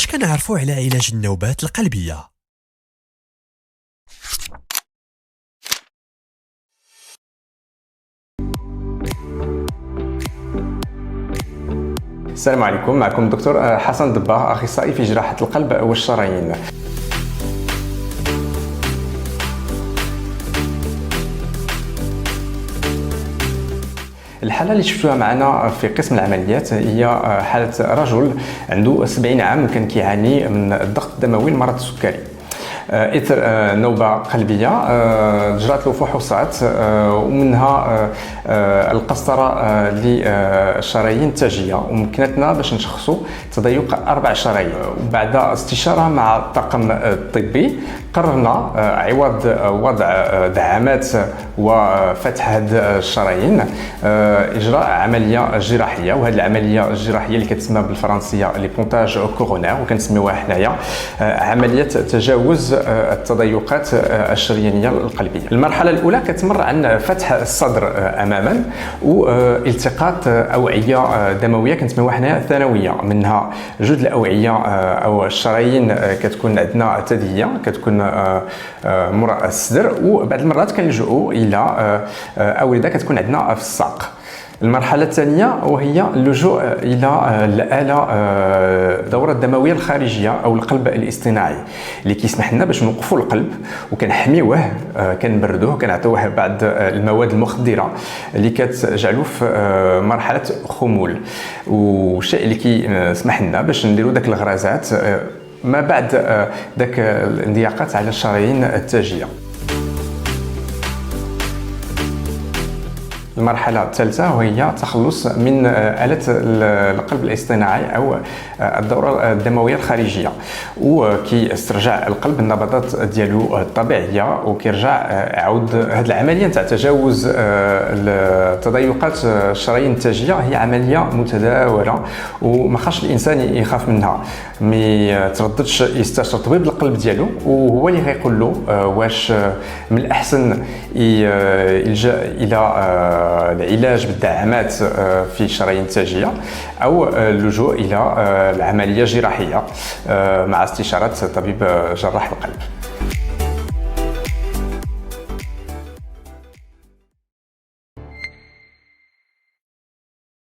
اش كنعرفوا على علاج النوبات القلبية؟ السلام عليكم. معكم الدكتور حسن دباغ، اخصائي في جراحه القلب والشرايين. الحالة اللي شفتوها معنا في قسم العمليات هي حالة رجل عنده 70 عام وكان كيعاني من الضغط الدموي المرض السكري اثر نوبه قلبيه. جرات له فحوصات ومنها القسطره للشرايين التاجيه ومكنتنا باش نشخصوا تضيق 4 شرايين. وبعد استشاره مع الطاقم الطبي قررنا عوض وضع دعامات وفتح هاد الشرايين اجراء عمليه جراحيه. وهذه العمليه الجراحيه اللي كتسمى بالفرنسيه لي بونتاج كورونير وكنسميوها حنايا عمليه تجاوز التضيقات الشريانيه القلبيه. المرحله الاولى كتمر عن فتح الصدر اماما والتقاط اوعيه دمويه كنسميوها حنايا ثانويه، منها جوج الاوعيه او الشرايين كتكون عندنا ثدييه كتكون مراء الصدر، وبعض المرات كنلجؤوا الى اورده كتكون عندنا في الساق. المرحلة الثانية وهي اللجوء إلى الآلة الدورة الدموية الخارجية أو القلب الاصطناعي اللي كيسمح لنا باش نوقفوا القلب وكنحميوه، كنبردوه، كنعطيوه بعض المواد المخدرة اللي كتجعلو في مرحلة خمول، والشيء اللي كيسمح لنا باش نديروا داك الغرازات ما بعد داك الاندياقات على الشرايين التاجية. المرحلة الثالثة وهي التخلص من آلة القلب الاصطناعي أو الدورة الدموية الخارجية، وكيسترجع القلب النبضات ديالو الطبيعية وكيرجع عود. هذه العملية نتاع تجاوز التضيقات الشرايين التاجية هي عملية متداولة وما خاصش الإنسان يخاف منها، ما يترددش يستشير طبيب القلب ديالو وهو اللي غيقول له واش من الأحسن يلجأ إلى العلاج بالدعامات في الشرايين التاجية أو اللجوء إلى العملية الجراحية مع استشارة طبيب جراح القلب.